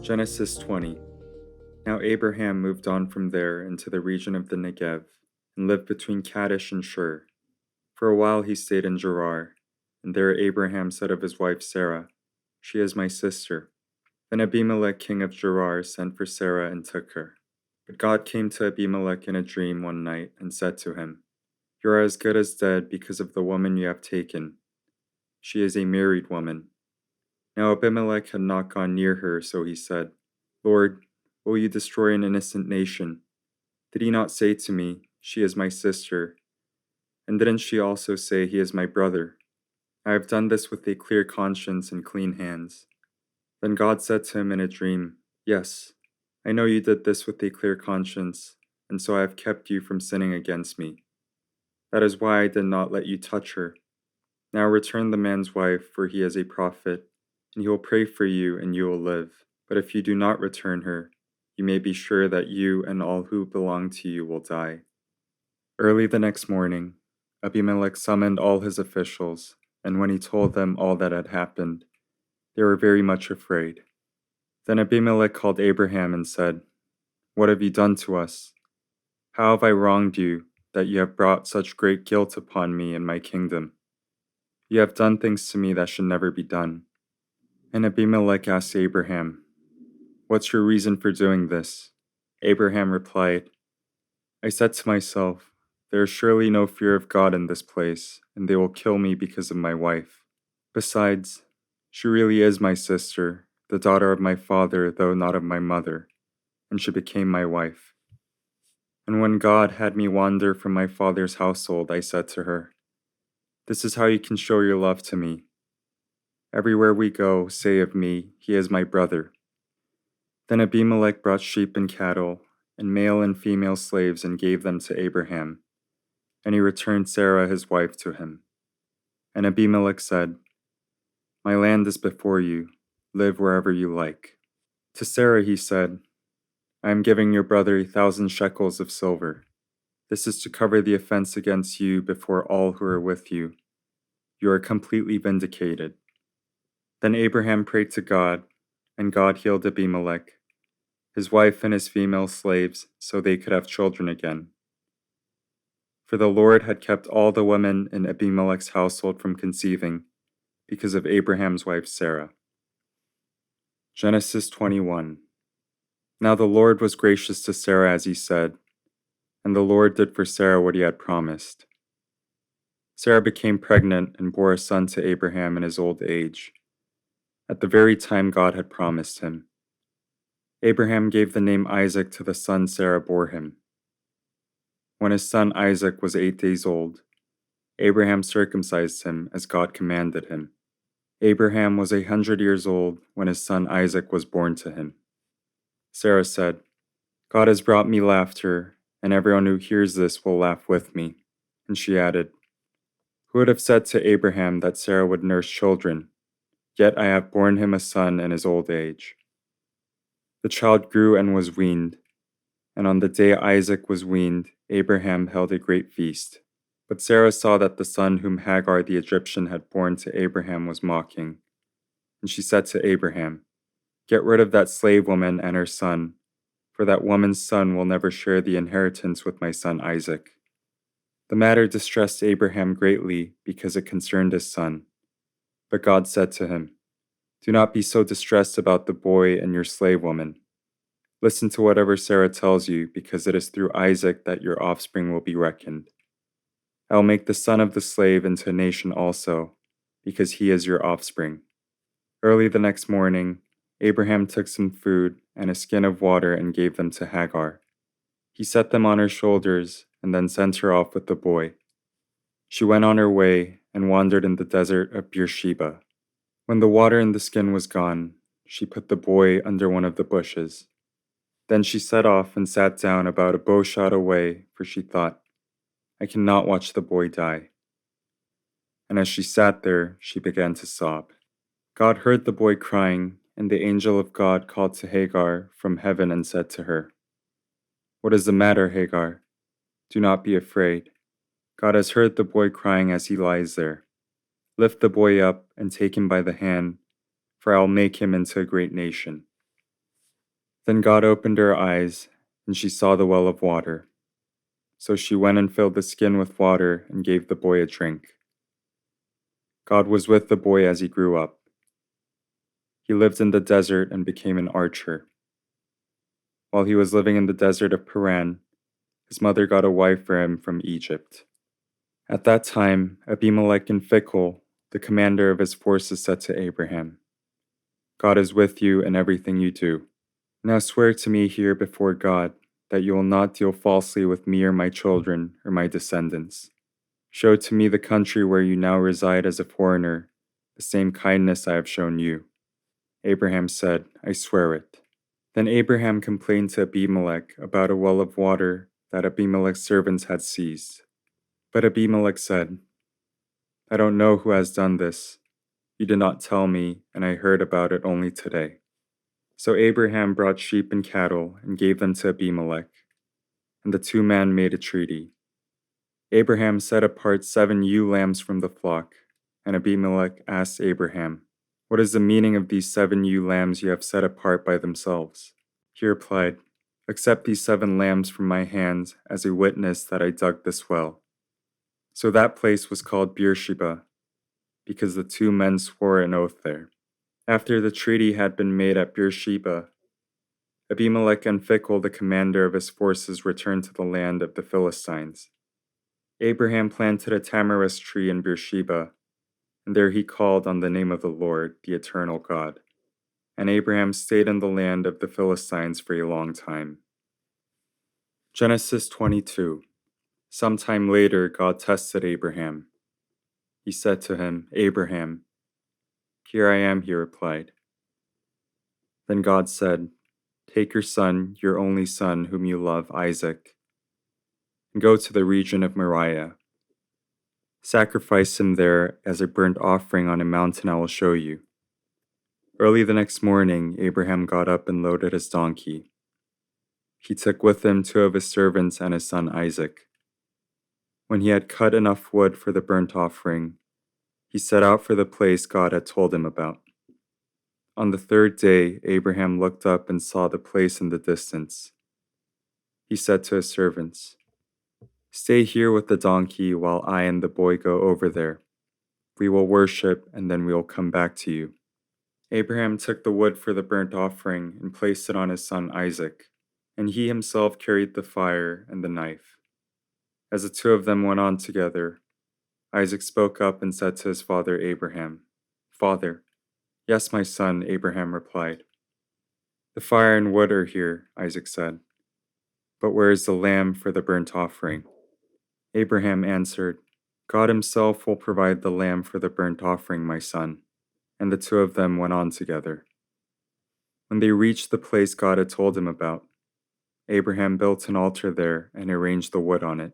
Genesis 20. Now Abraham moved on from there into the region of the Negev, and lived between Kadesh and Shur. For a while he stayed in Gerar, and there Abraham said of his wife Sarah, "She is my sister." Then Abimelech king of Gerar sent for Sarah and took her. But God came to Abimelech in a dream one night and said to him, "You are as good as dead because of the woman you have taken. She is a married woman." Now Abimelech had not gone near her, so he said, "Lord, will you destroy an innocent nation? Did he not say to me, 'She is my sister'? And didn't she also say, 'He is my brother'? I have done this with a clear conscience and clean hands." Then God said to him in a dream, "Yes, I know you did this with a clear conscience, and so I have kept you from sinning against me. That is why I did not let you touch her. Now return the man's wife, for he is a prophet, and he will pray for you, and you will live. But if you do not return her, you may be sure that you and all who belong to you will die." Early the next morning, Abimelech summoned all his officials, and when he told them all that had happened, they were very much afraid. Then Abimelech called Abraham and said, "What have you done to us? How have I wronged you, that you have brought such great guilt upon me and my kingdom? You have done things to me that should never be done." And Abimelech asked Abraham, "What's your reason for doing this?" Abraham replied, "I said to myself, 'There is surely no fear of God in this place, and they will kill me because of my wife. Besides, she really is my sister, the daughter of my father, though not of my mother, and she became my wife.' And when God had me wander from my father's household, I said to her, 'This is how you can show your love to me. Everywhere we go, say of me, 'He is my brother.'" Then Abimelech brought sheep and cattle, and male and female slaves, and gave them to Abraham. And he returned Sarah his wife to him. And Abimelech said, "My land is before you. Live wherever you like." To Sarah he said, "I am giving your brother 1,000 shekels of silver. This is to cover the offense against you before all who are with you. You are completely vindicated." Then Abraham prayed to God, and God healed Abimelech, his wife and his female slaves, so they could have children again. For the Lord had kept all the women in Abimelech's household from conceiving, because of Abraham's wife Sarah. Genesis 21. Now the Lord was gracious to Sarah as he said, and the Lord did for Sarah what he had promised. Sarah became pregnant and bore a son to Abraham in his old age, at the very time God had promised him. Abraham gave the name Isaac to the son Sarah bore him. When his son Isaac was 8 days old, Abraham circumcised him as God commanded him. Abraham was 100 years old when his son Isaac was born to him. Sarah said, "God has brought me laughter, and everyone who hears this will laugh with me." And she added, "Who would have said to Abraham that Sarah would nurse children? Yet I have borne him a son in his old age." The child grew and was weaned, and on the day Isaac was weaned, Abraham held a great feast. But Sarah saw that the son whom Hagar the Egyptian had borne to Abraham was mocking, and she said to Abraham, "Get rid of that slave woman and her son, for that woman's son will never share the inheritance with my son Isaac." The matter distressed Abraham greatly because it concerned his son. But God said to him, "Do not be so distressed about the boy and your slave woman. Listen to whatever Sarah tells you, because it is through Isaac that your offspring will be reckoned. I will make the son of the slave into a nation also, because he is your offspring." Early the next morning, Abraham took some food and a skin of water and gave them to Hagar. He set them on her shoulders and then sent her off with the boy. She went on her way and wandered in the desert of Beersheba. When the water in the skin was gone, she put the boy under one of the bushes. Then she set off and sat down about a bow shot away, for she thought, "I cannot watch the boy die." And as she sat there, she began to sob. God heard the boy crying, and the angel of God called to Hagar from heaven and said to her, "What is the matter, Hagar? Do not be afraid. God has heard the boy crying as he lies there. Lift the boy up and take him by the hand, for I will make him into a great nation. Then God opened her eyes, and she saw the well of water. So she went and filled the skin with water and gave the boy a drink. God was with the boy as he grew up. He lived in the desert and became an archer. While he was living in the desert of Paran, his mother got a wife for him from Egypt. At that time, Abimelech and Phicol, the commander of his forces, said to Abraham, God is with you in everything you do. Now swear to me here before God that you will not deal falsely with me or my children or my descendants. Show to me the country where you now reside as a foreigner, the same kindness I have shown you. Abraham said, I swear it. Then Abraham complained to Abimelech about a well of water that Abimelech's servants had seized. But Abimelech said, I don't know who has done this. You did not tell me, and I heard about it only today. So Abraham brought sheep and cattle and gave them to Abimelech, and the two men made a treaty. Abraham set apart 7 ewe lambs from the flock, and Abimelech asked Abraham, What is the meaning of these 7 ewe lambs you have set apart by themselves? He replied, Accept these 7 lambs from my hands as a witness that I dug this well. So that place was called Beersheba, because the 2 men swore an oath there. After the treaty had been made at Beersheba, Abimelech and Phicol, the commander of his forces, returned to the land of the Philistines. Abraham planted a tamarisk tree in Beersheba, and there he called on the name of the Lord, the eternal God. And Abraham stayed in the land of the Philistines for a long time. Genesis 22. Sometime later, God tested Abraham. He said to him, Abraham. Here I am, he replied. Then God said, Take your son, your only son, whom you love, Isaac, and go to the region of Moriah. Sacrifice him there as a burnt offering on a mountain I will show you. Early the next morning, Abraham got up and loaded his donkey. He took with him 2 of his servants and his son Isaac. When he had cut enough wood for the burnt offering, he set out for the place God had told him about. On the 3rd day, Abraham looked up and saw the place in the distance. He said to his servants, Stay here with the donkey while I and the boy go over there. We will worship, and then we will come back to you. Abraham took the wood for the burnt offering and placed it on his son Isaac, and he himself carried the fire and the knife. As the 2 of them went on together, Isaac spoke up and said to his father Abraham, Father. Yes, my son, Abraham replied. The fire and wood are here, Isaac said. But where is the lamb for the burnt offering? Abraham answered, God himself will provide the lamb for the burnt offering, my son. And the 2 of them went on together. When they reached the place God had told him about, Abraham built an altar there and arranged the wood on it.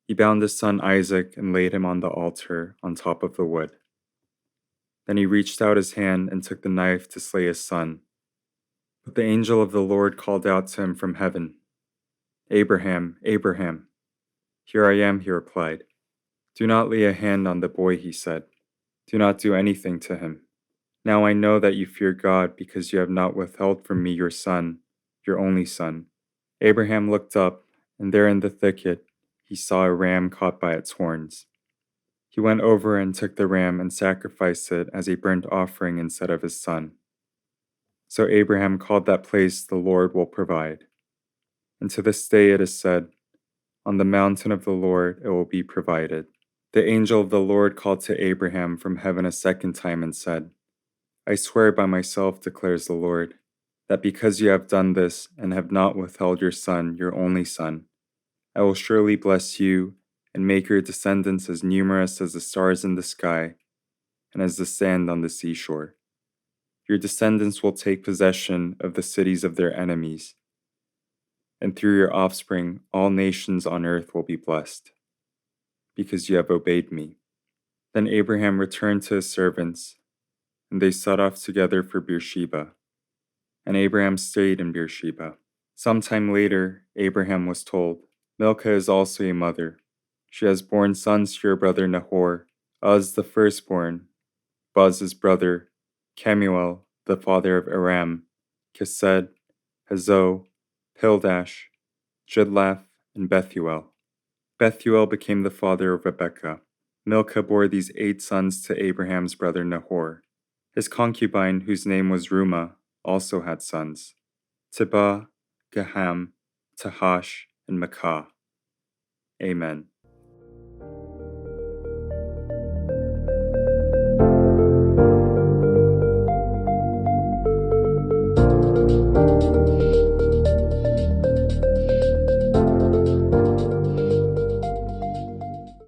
He bound his son Isaac and laid him on the altar on top of the wood. Then he reached out his hand and took the knife to slay his son. But the angel of the Lord called out to him from heaven, Abraham, Abraham. Here I am, he replied. Do not lay a hand on the boy, he said. Do not do anything to him. Now I know that you fear God because you have not withheld from me your son, your only son. Abraham looked up, and there in the thicket he saw a ram caught by its horns. He went over and took the ram and sacrificed it as a burnt offering instead of his son. So Abraham called that place the Lord will provide. And to this day it is said, On the mountain of the Lord it will be provided. The angel of the Lord called to Abraham from heaven a second time and said, I swear by myself, declares the Lord, that because you have done this and have not withheld your son, your only son, I will surely bless you and make your descendants as numerous as the stars in the sky and as the sand on the seashore. Your descendants will take possession of the cities of their enemies, and through your offspring all nations on earth will be blessed, because you have obeyed me. Then Abraham returned to his servants, and they set off together for Beersheba. And Abraham stayed in Beersheba. Some time later, Abraham was told, Milcah is also a mother. She has borne sons to your brother Nahor, Uz the firstborn, Buz his brother, Kemuel the father of Aram, Kesed, Hazo, Pildash, Jidlaph, and Bethuel. Bethuel became the father of Rebekah. Milcah bore these 8 sons to Abraham's brother Nahor. His concubine, whose name was Rumah, also had sons: Tibah, Gaham, Tahash, and Makah. Amen.